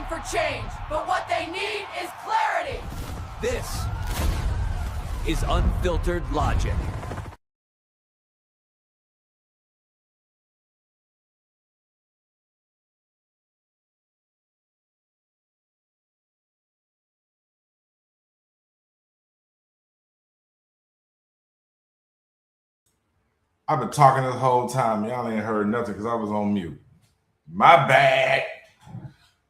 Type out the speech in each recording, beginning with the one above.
for change, but what they need is clarity. This is Unfiltered Logic. I've been talking this whole time. Y'all ain't heard nothing because I was on mute. My bad.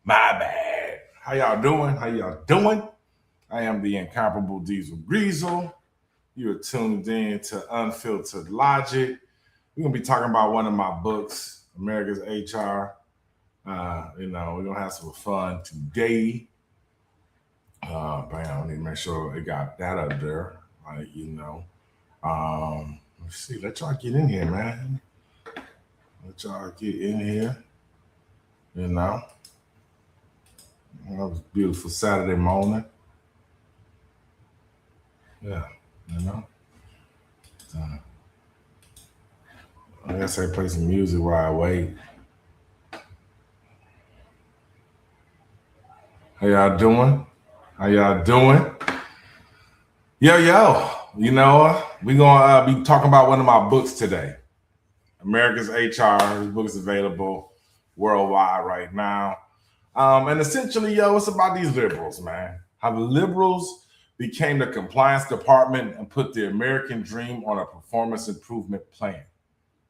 My bad. How y'all doing? How y'all doing? I am the incomparable Diesel Greasel. You are tuned in to Unfiltered Logic. We're going to be talking about one of my books, America's HR. We're going to have some fun today. Bam, I need to make sure it got that up there. Let's see. Let y'all get in here, man. Let y'all get in here. It was a beautiful Saturday morning. Yeah, I guess I play some music while I wait. How y'all doing? Yo. We're going to be talking about one of my books today. America's HR. This book is available worldwide right now. And essentially, it's about these liberals, man. How the liberals became the compliance department and put the American dream on a performance improvement plan.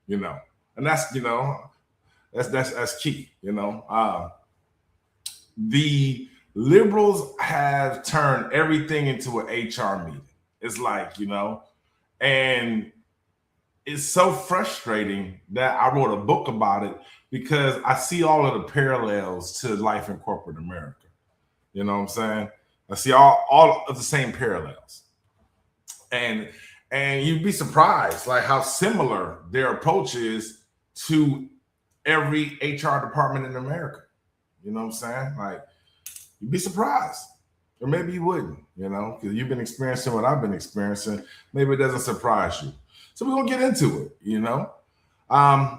And that's key. The liberals have turned everything into an HR meeting. It's like, and it's so frustrating that I wrote a book about it because I see all of the parallels to life in corporate America. You know what I'm saying? I see all of the same parallels. And you'd be surprised like how similar their approach is to every HR department in America. You know what I'm saying? Like, you'd be surprised. Or maybe you wouldn't, because you've been experiencing what I've been experiencing. Maybe it doesn't surprise you. So we're going to get into it,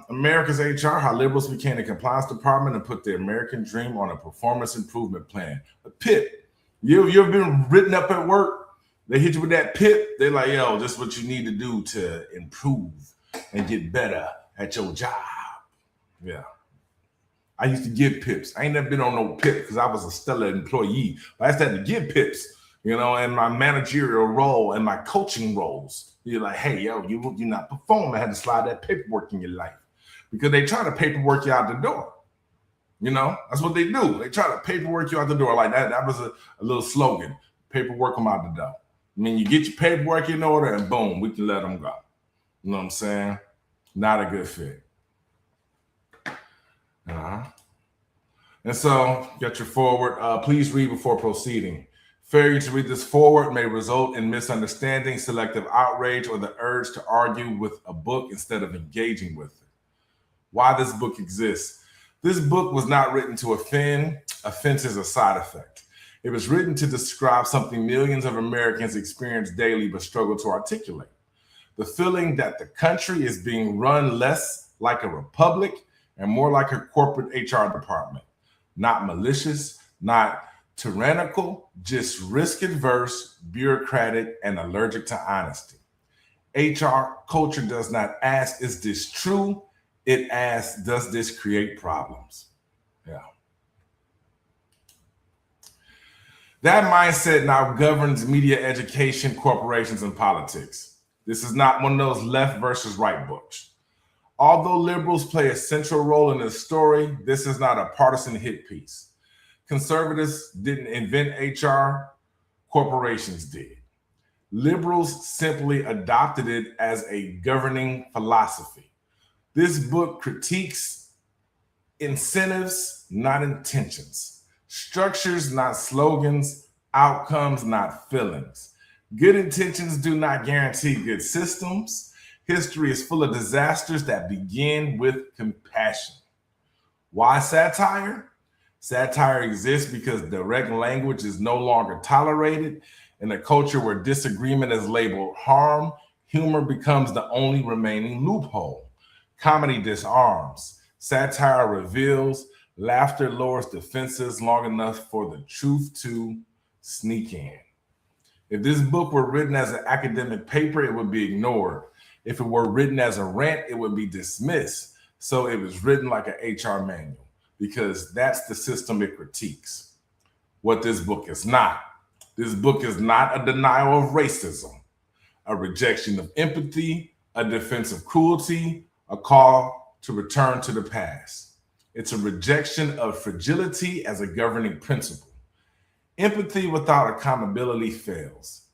America's HR, how liberals became the compliance department and put the American dream on a performance improvement plan. A PIP. You've been written up at work. They hit you with that PIP. They're like, yo, this is what you need to do to improve and get better at your job. Yeah. I used to give PIPs. I ain't never been on no PIP because I was a stellar employee. But I started to give PIPs, in my managerial role and my coaching roles. You're like, hey, yo, you're not performing. I had to slide that paperwork in your life because they try to paperwork you out the door. That's what they do. They try to paperwork you out the door like that. That was a little slogan, paperwork them out the door. I mean, you get your paperwork in order and boom, we can let them go. You know what I'm saying? Not a good fit. And so, get your forward. Please read before proceeding. Failure to read this forward may result in misunderstanding, selective outrage, or the urge to argue with a book instead of engaging with it. Why this book exists. This book was not written to offend. Offense is a side effect. It was written to describe something millions of Americans experience daily but struggle to articulate. The feeling that the country is being run less like a republic and more like a corporate HR department. Not malicious, not tyrannical, just risk-averse, bureaucratic, and allergic to honesty. HR culture does not ask, is this true? It asks, does this create problems? Yeah. That mindset now governs media, education, corporations, and politics. This is not one of those left versus right books. Although liberals play a central role in this story, this is not a partisan hit piece. Conservatives didn't invent HR, corporations did. Liberals simply adopted it as a governing philosophy. This book critiques incentives, not intentions, structures, not slogans, outcomes, not feelings. Good intentions do not guarantee good systems. History is full of disasters that begin with compassion. Why satire? Satire exists because direct language is no longer tolerated. In a culture where disagreement is labeled harm, humor becomes the only remaining loophole. Comedy disarms. Satire reveals. Laughter lowers defenses long enough for the truth to sneak in. If this book were written as an academic paper, it would be ignored. If it were written as a rant, it would be dismissed. So it was written like an HR manual because that's the system it critiques. What this book is not. This book is not a denial of racism, a rejection of empathy, a defense of cruelty, a call to return to the past. It's a rejection of fragility as a governing principle. Empathy without accountability fails.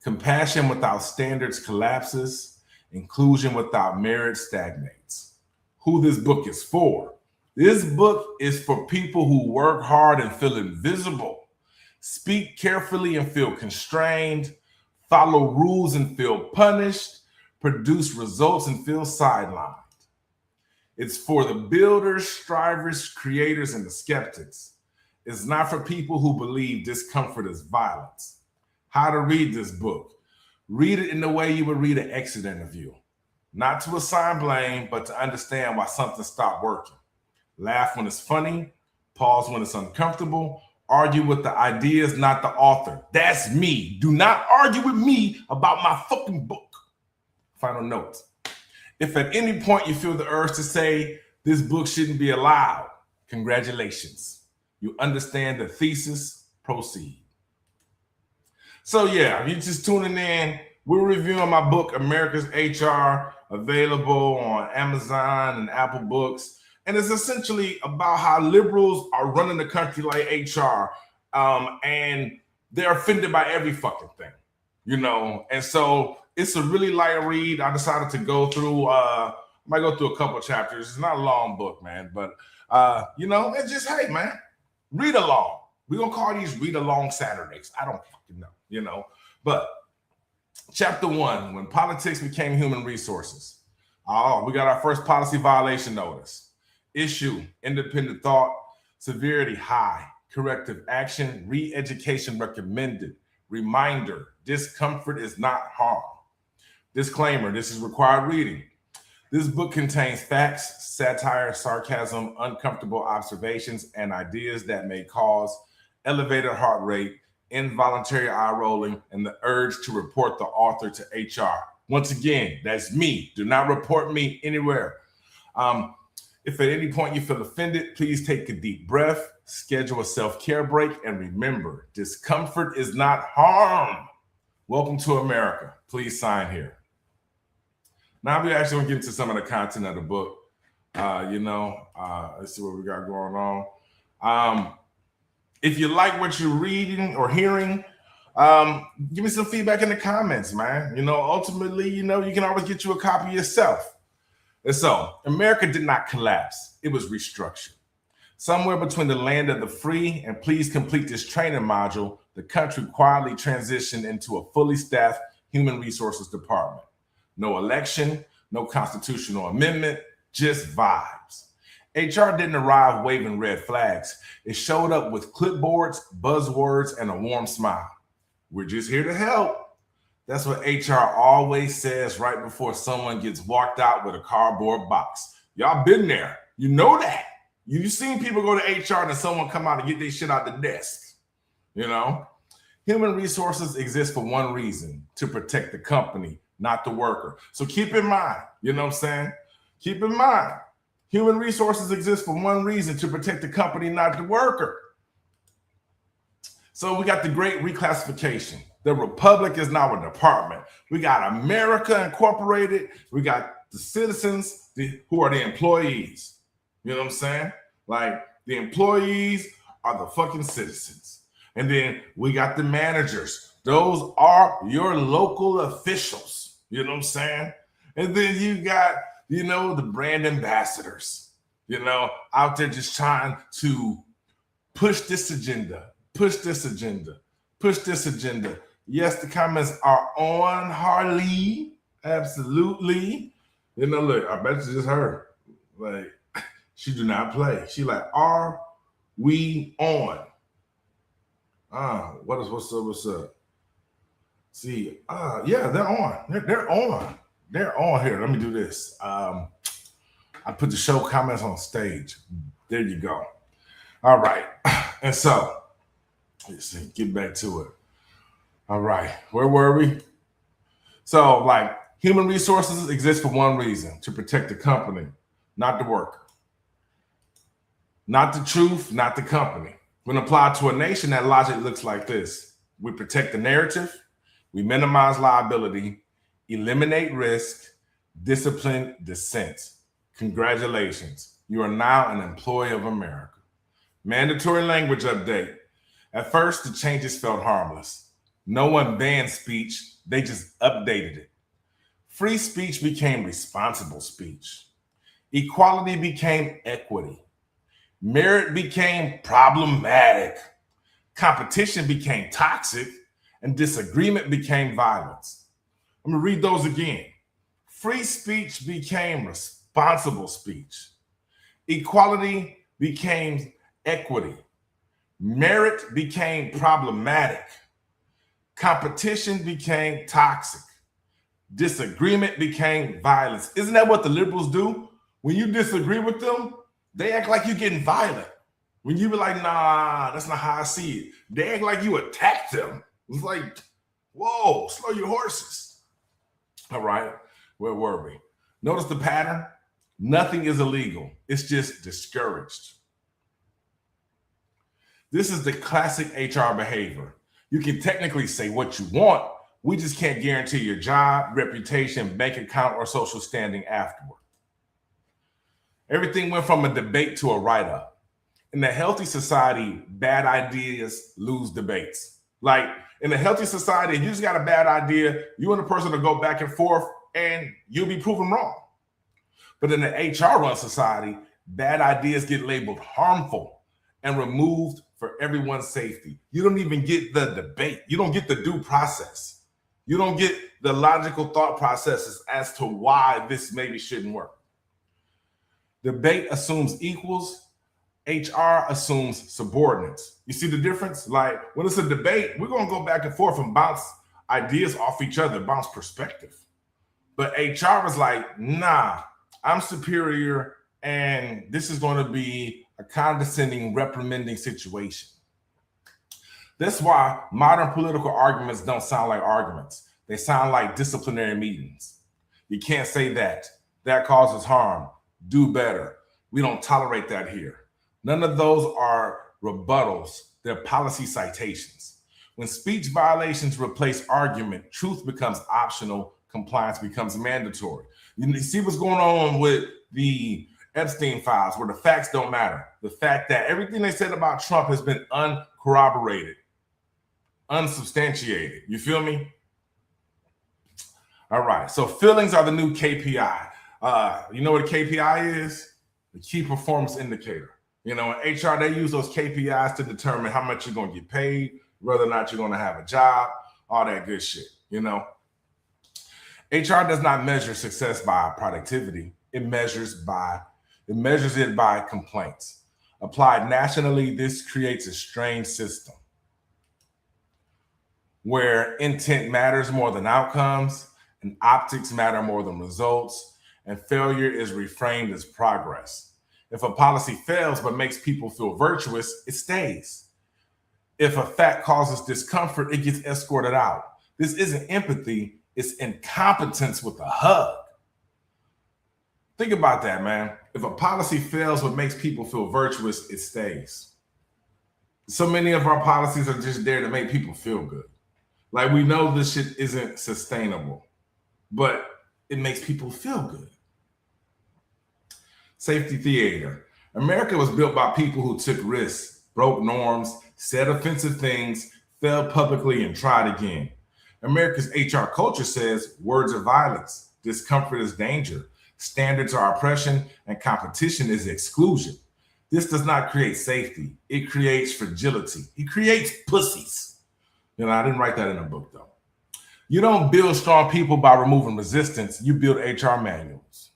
Compassion without standards collapses. Inclusion without merit stagnates. Who this book is for? This book is for people who work hard and feel invisible, speak carefully and feel constrained, follow rules and feel punished, produce results and feel sidelined. It's for the builders, strivers, creators, and the skeptics. It's not for people who believe discomfort is violence. How to read this book. Read it in the way you would read an exit interview. Not to assign blame, but to understand why something stopped working. Laugh when it's funny, pause when it's uncomfortable, argue with the ideas, not the author. That's me. Do not argue with me about my fucking book. Final notes. If at any point you feel the urge to say this book shouldn't be allowed, congratulations. You understand the thesis, proceed. So yeah, you're just tuning in. We're reviewing my book, America's HR, available on Amazon and Apple Books. And it's essentially about how liberals are running the country like HR, and they're offended by every fucking thing, you know? And so it's a really light read. I decided to go through, I might go through a couple chapters. It's not a long book, man, but, you know, it's just, hey, man, read along. We're going to call these read along Saturdays. I don't fucking know, you know? But chapter 1, when politics became human resources. Oh, we got our first policy violation notice. Issue, independent thought, severity high, corrective action, re-education recommended. Reminder, discomfort is not harm. Disclaimer, this is required reading. This book contains facts, satire, sarcasm, uncomfortable observations, and ideas that may cause elevated heart rate, involuntary eye rolling, and the urge to report the author to HR. Once again, that's me. Do not report me anywhere. If at any point you feel offended, please take a deep breath, schedule a self-care break, and remember, discomfort is not harm. Welcome to America. Please sign here. Now we're actually going to get into some of the content of the book. Let's see what we got going on. If you like what you're reading or hearing, give me some feedback in the comments, man. You know, ultimately, you know, you can always get you a copy yourself. And so, America did not collapse. It was restructured. Somewhere between the land of the free and please complete this training module, the country quietly transitioned into a fully staffed human resources department. No election, no constitutional amendment, just vibes. HR didn't arrive waving red flags. It showed up with clipboards, buzzwords, and a warm smile. We're just here to help. That's what HR always says right before someone gets walked out with a cardboard box. Y'all been there. You know that. You've seen people go to HR and someone come out and get their shit out the desk. You know? Human resources exist for one reason, to protect the company, not the worker. So keep in mind, you know what I'm saying? Keep in mind, human resources exist for one reason, to protect the company, not the worker. So we got the great reclassification. The Republic is now a department. We got America Incorporated. We got the citizens who are the employees. You know what I'm saying? Like the employees are the fucking citizens. And then we got the managers. Those are your local officials. You know what I'm saying? And then you got, you know, the brand ambassadors, you know, out there just trying to push this agenda, push this agenda, push this agenda. Yes, the comments are on Harley. Absolutely. You know, look, I bet you just heard. Like, she do not play. She like, are we on? What's up? See, yeah, they're on. They're on. They're on here. Let me do this. I put the show comments on stage. There you go. All right. And so, let's see, get back to it. All right. Where were we? So, like, human resources exist for one reason, to protect the company, not the worker. Not the truth, not the company. When applied to a nation, that logic looks like this. We protect the narrative, we minimize liability, eliminate risk, discipline dissent. Congratulations. You are now an employee of America. Mandatory language update. At first, the changes felt harmless. No one banned speech, they just updated it. Free speech became responsible speech. Equality became equity. Merit became problematic. Competition became toxic, and disagreement became violence. I'm gonna read those again. Free speech became responsible speech. Equality became equity. Merit became problematic. Competition became toxic. Disagreement became violence. Isn't that what the liberals do? When you disagree with them, they act like you're getting violent. When you be like, nah, that's not how I see it. They act like you attacked them. It's like, whoa, slow your horses. All right, where were we? Notice the pattern. Nothing is illegal. It's just discouraged. This is the classic HR behavior. You can technically say what you want. We just can't guarantee your job, reputation, bank account, or social standing afterward. Everything went from a debate to a write-up. In a healthy society, bad ideas lose debates. Like in a healthy society, if you just got a bad idea, you and the person will go back and forth and you'll be proven wrong. But in an HR-run society, bad ideas get labeled harmful and removed for everyone's safety. You don't even get the debate. You don't get the due process. You don't get the logical thought processes as to why this maybe shouldn't work. Debate assumes equals. HR assumes subordinates. You see the difference? Like when it's a debate, we're going to go back and forth and bounce ideas off each other, bounce perspective. But HR is like, nah, I'm superior, and this is going to be a condescending, reprimanding situation. That's why modern political arguments don't sound like arguments. They sound like disciplinary meetings. You can't say that. That causes harm. Do better. We don't tolerate that here. None of those are rebuttals. They're policy citations. When speech violations replace argument, truth becomes optional, compliance becomes mandatory. You see what's going on with the Epstein files, where the facts don't matter. The fact that everything they said about Trump has been uncorroborated, unsubstantiated. You feel me? All right. So feelings are the new KPI. You know what a KPI is? The key performance indicator. You know, in HR, they use those KPIs to determine how much you're going to get paid, whether or not you're going to have a job, all that good shit. You know, HR does not measure success by productivity. It measures it by complaints. Applied nationally, this creates a strange system where intent matters more than outcomes, and optics matter more than results, and failure is reframed as progress. If a policy fails but makes people feel virtuous, it stays. If a fact causes discomfort, it gets escorted out. This isn't empathy, it's incompetence with a hug. Think about that, man. If a policy fails but makes people feel virtuous, it stays. So many of our policies are just there to make people feel good. Like, we know this shit isn't sustainable, but it makes people feel good. Safety theater. America was built by people who took risks, broke norms, said offensive things, failed publicly, and tried again. America's HR culture says words are violence, discomfort is danger, standards are oppression, and competition is exclusion. This does not create safety. It creates fragility. It creates pussies. You know, I didn't write that in a book, though. You don't build strong people by removing resistance. You build HR manuals.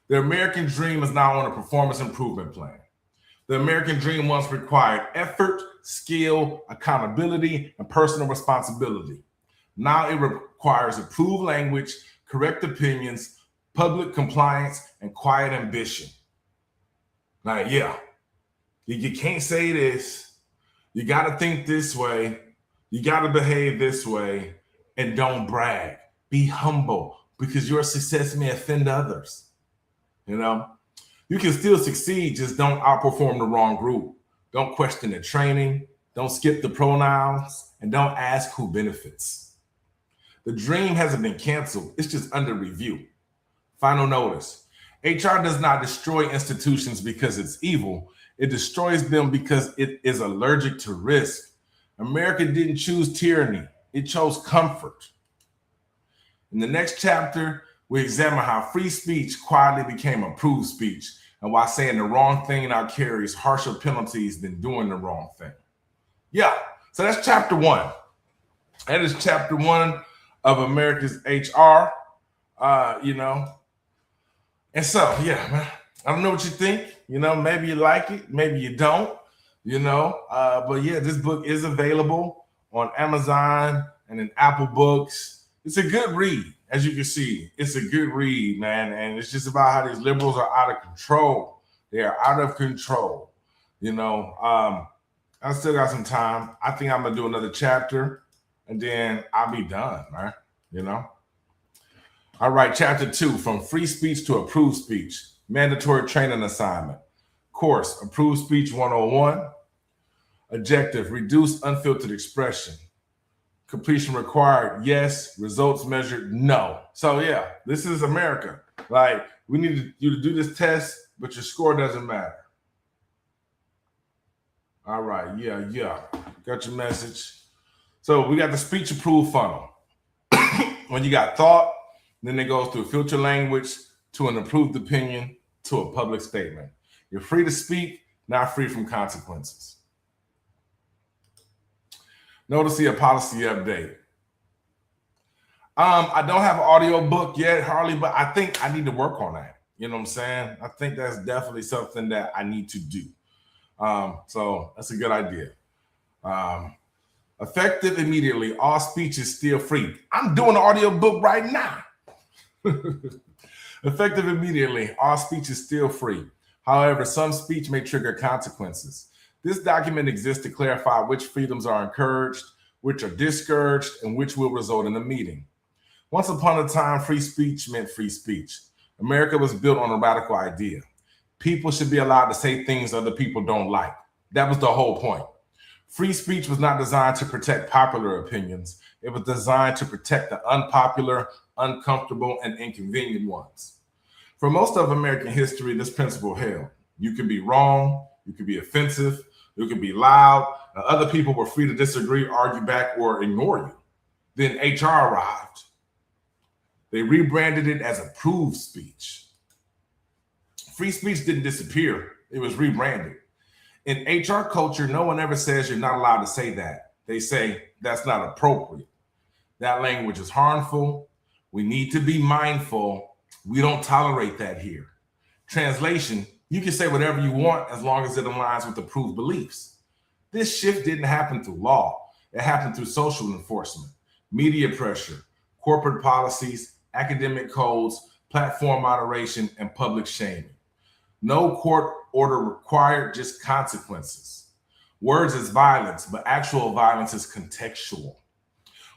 The American dream is now on a performance improvement plan. The American dream once required effort, skill, accountability, and personal responsibility. Now it requires approved language, correct opinions, public compliance, and quiet ambition. Now, yeah, You can't say this. You got to think this way. You got to behave this way, and don't brag. Be humble, because your success may offend others. You know, you can still succeed, just don't outperform the wrong group. Don't question the training. Don't skip the pronouns, and don't ask who benefits. The dream hasn't been canceled. It's just under review. Final notice. HR does not destroy institutions because it's evil. It destroys them because it is allergic to risk. America didn't choose tyranny. It chose comfort. In the next chapter, we examine how free speech quietly became approved speech, and why saying the wrong thing now carries harsher penalties than doing the wrong thing. Yeah, so that's chapter 1. That is chapter 1 of America's HR. And so, yeah, man, I don't know what you think. Maybe you like it, maybe you don't. But yeah, this book is available on Amazon and in Apple Books. It's a good read, as you can see. It's a good read, man, and it's just about how these liberals are out of control. They are out of control. I still got some time. I think I'm gonna do another chapter, and then I'll be done, right? All right, chapter 2, from free speech to approved speech, mandatory training assignment. Course, approved speech 101. Objective, reduce unfiltered expression. Completion required, yes. Results measured, no. So yeah, this is America. Like, we need you to do this test, but your score doesn't matter. All right, yeah. Got your message. So we got the speech approved funnel. When you got thought, then it goes through filter language to an approved opinion to a public statement. You're free to speak, not free from consequences. Notice the policy update. I don't have an audio book yet, Harley, but I think I need to work on that. You know what I'm saying? I think that's definitely something that I need to do. So that's a good idea. Effective immediately, all speech is still free. I'm doing an audio book right now. Effective immediately, all speech is still free. However, some speech may trigger consequences. This document exists to clarify which freedoms are encouraged, which are discouraged, and which will result in a meeting. Once upon a time, free speech meant free speech. America was built on a radical idea. People should be allowed to say things other people don't like. That was the whole point. Free speech was not designed to protect popular opinions. It was designed to protect the unpopular, uncomfortable, and inconvenient ones. For most of American history, this principle held. You can be wrong, you can be offensive, you can be loud, and other people were free to disagree, argue back, or ignore you. Then HR arrived. They rebranded it as approved speech. Free speech didn't disappear, it was rebranded. In HR culture, no one ever says you're not allowed to say that. They say that's not appropriate. That language is harmful. We need to be mindful. We don't tolerate that here. Translation, you can say whatever you want as long as it aligns with approved beliefs. This shift didn't happen through law. It happened through social enforcement, media pressure, corporate policies, academic codes, platform moderation, and public shaming. No court order required, just consequences. Words is violence, but actual violence is contextual.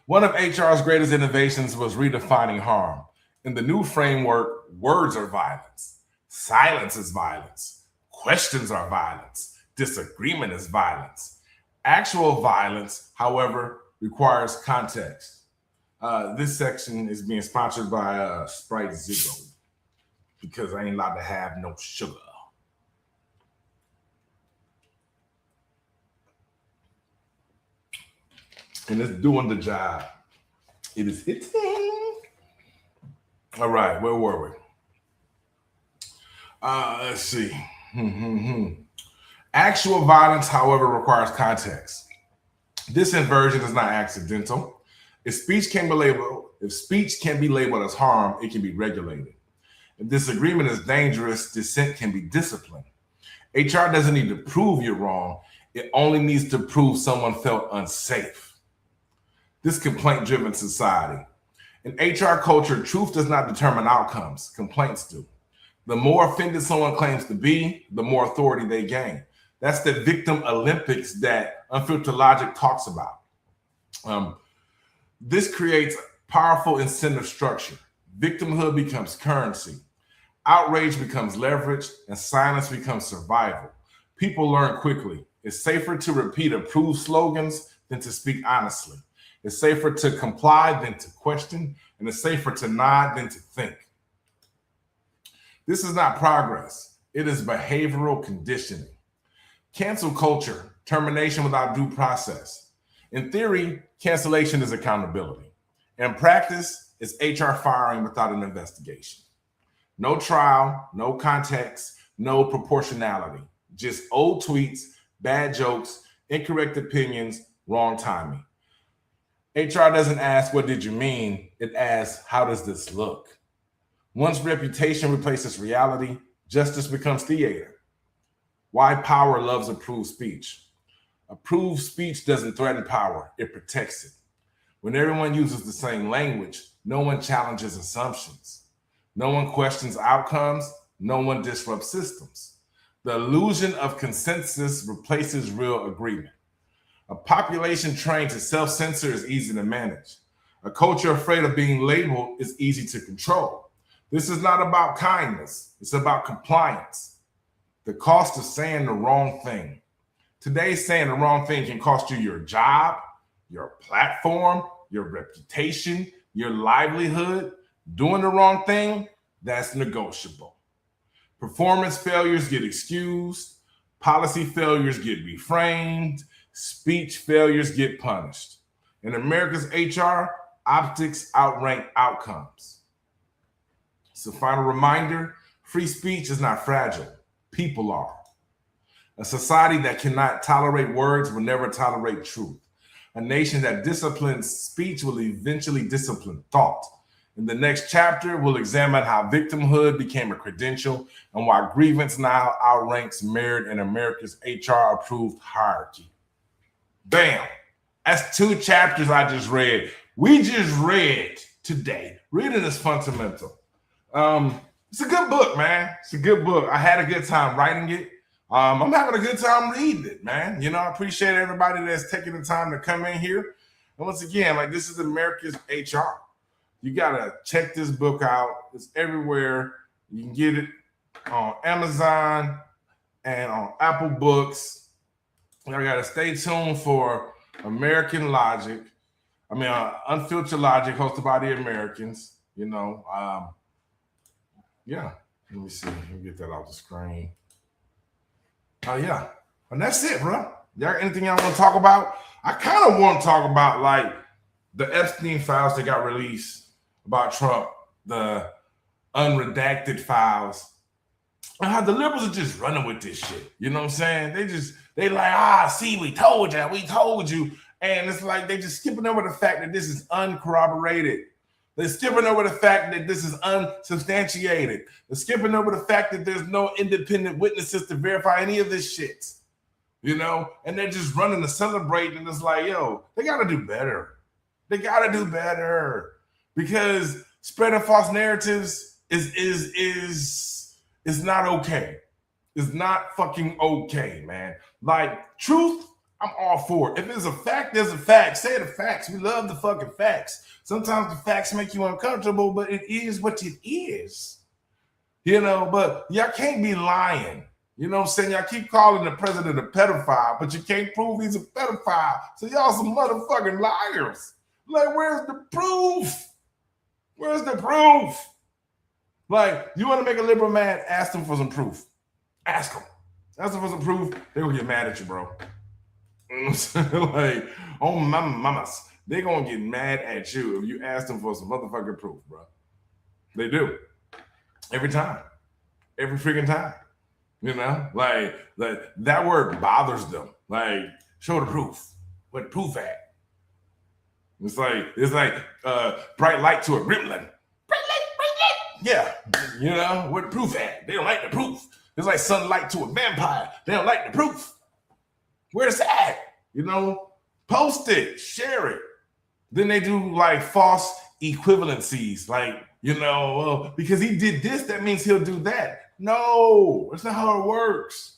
One of HR's greatest innovations was redefining harm. In the new framework, words are violence. Silence is violence. Questions are violence. Disagreement is violence. Actual violence, however, requires context. This section is being sponsored by Sprite Zero, because I ain't allowed to have no sugar. And it's doing the job. It is hitting. All right, where were we? Let's see. Actual violence, however, requires context. This inversion is not accidental. If speech can be labeled as harm, it can be regulated. If disagreement is dangerous, dissent can be disciplined. HR doesn't need to prove you're wrong. It only needs to prove someone felt unsafe. This complaint-driven society. In HR culture, truth does not determine outcomes. Complaints do. The more offended someone claims to be, the more authority they gain. That's the victim Olympics that Unfiltered Logic talks about. This creates powerful incentive structure. Victimhood becomes currency. Outrage becomes leverage, and silence becomes survival. People learn quickly. It's safer to repeat approved slogans than to speak honestly. It's safer to comply than to question, and it's safer to nod than to think. This is not progress. It is behavioral conditioning. Cancel culture, termination without due process. In theory, cancellation is accountability. In practice, it's HR firing without an investigation. No trial, no context, no proportionality. Just old tweets, bad jokes, incorrect opinions, wrong timing. HR doesn't ask, what did you mean? It asks, how does this look? Once reputation replaces reality, justice becomes theater. Why power loves approved speech. Approved speech doesn't threaten power, it protects it. When everyone uses the same language, no one challenges assumptions. No one questions outcomes, no one disrupts systems. The illusion of consensus replaces real agreement. A population trained to self-censor is easy to manage. A culture afraid of being labeled is easy to control. This is not about kindness, it's about compliance. The cost of saying the wrong thing. Today, saying the wrong thing can cost you your job, your platform, your reputation, your livelihood. Doing the wrong thing, that's negotiable. Performance failures get excused. Policy failures get reframed. Speech failures get punished. In America's HR, optics outrank outcomes. So, final reminder, free speech is not fragile. People are. A society that cannot tolerate words will never tolerate truth. A nation that disciplines speech will eventually discipline thought. In the next chapter, we'll examine how victimhood became a credential and why grievance now outranks merit in America's HR-approved hierarchy. Bam! That's 2 chapters I just read. We just read today. Reading is fundamental. It's a good book, man. It's a good book. I had a good time writing it. I'm having a good time reading it, man. You know, I appreciate everybody that's taking the time to come in here. And once again, like, this is America's HR. You gotta check this book out. It's everywhere. You can get it on Amazon and on Apple Books. I gotta stay tuned for American Logic. Unfiltered Logic, hosted by the Americans. You know, yeah. Let me see. Let me get that off the screen. Oh yeah, and that's it, bro. Y'all got anything y'all want to talk about? I kind of want to talk about like the Epstein files that got released about Trump, the unredacted files, and how the liberals are just running with this shit. You know what I'm saying? They like, see, we told you. And it's like they just skipping over the fact that this is uncorroborated. They're skipping over the fact that this is unsubstantiated. They're skipping over the fact that there's no independent witnesses to verify any of this shit. You know? And they're just running to celebrate, and it's like, yo, they got to do better. They got to do better. Because spreading false narratives is not okay. It's not fucking okay, man. Like, truth, I'm all for it. If there's a fact, there's a fact. Say the facts. We love the fucking facts. Sometimes the facts make you uncomfortable, but it is what it is. You know, but y'all can't be lying. You know what I'm saying? Y'all keep calling the president a pedophile, but you can't prove he's a pedophile. So y'all some motherfucking liars. Like, where's the proof? Where's the proof? Like, you want to make a liberal mad? Ask them for some proof. Ask them. Ask them for some proof. They're going to get mad at you, bro. You know what I'm saying? Like, oh, mamas. They're going to get mad at you if you ask them for some motherfucking proof, bro. They do. Every time. Every freaking time. You know? Like that word bothers them. Like, show the proof. Where the proof at? It's like bright light to a gremlin. Bright light. Yeah. You know? Where the proof at? They don't like the proof. It's like sunlight to a vampire. They don't like the proof. Where's that? You know? Post it. Share it. Then they do like false equivalencies, like, you know, well, because he did this, that means he'll do that. No, that's not how it works.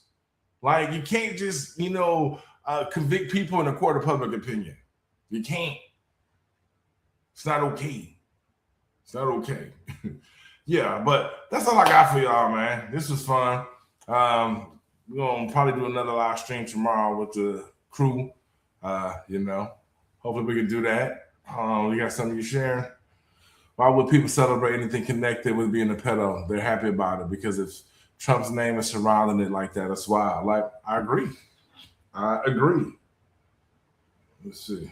Like, you can't just, convict people in a court of public opinion. You can't. It's not okay. It's not okay. Yeah, but that's all I got for y'all, man. This was fun. We're gonna probably do another live stream tomorrow with the crew. Hopefully we can do that. You got something you sharing? Why would people celebrate anything connected with being a pedo? They're happy about it because if Trump's name is surrounding it like that, that's why. Like, I agree. Let's see.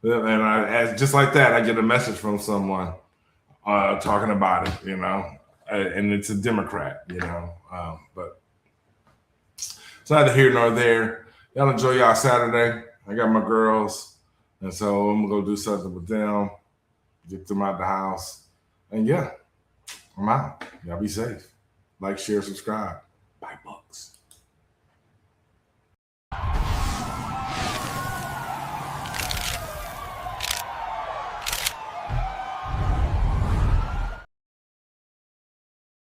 And just like that, I get a message from someone talking about it, and it's a Democrat, but it's neither here nor there. Y'all enjoy y'all Saturday. I got my girls, and so I'm gonna go do something with them, get them out the house, and yeah, I'm out. Y'all be safe. Like, share, subscribe. Buy books.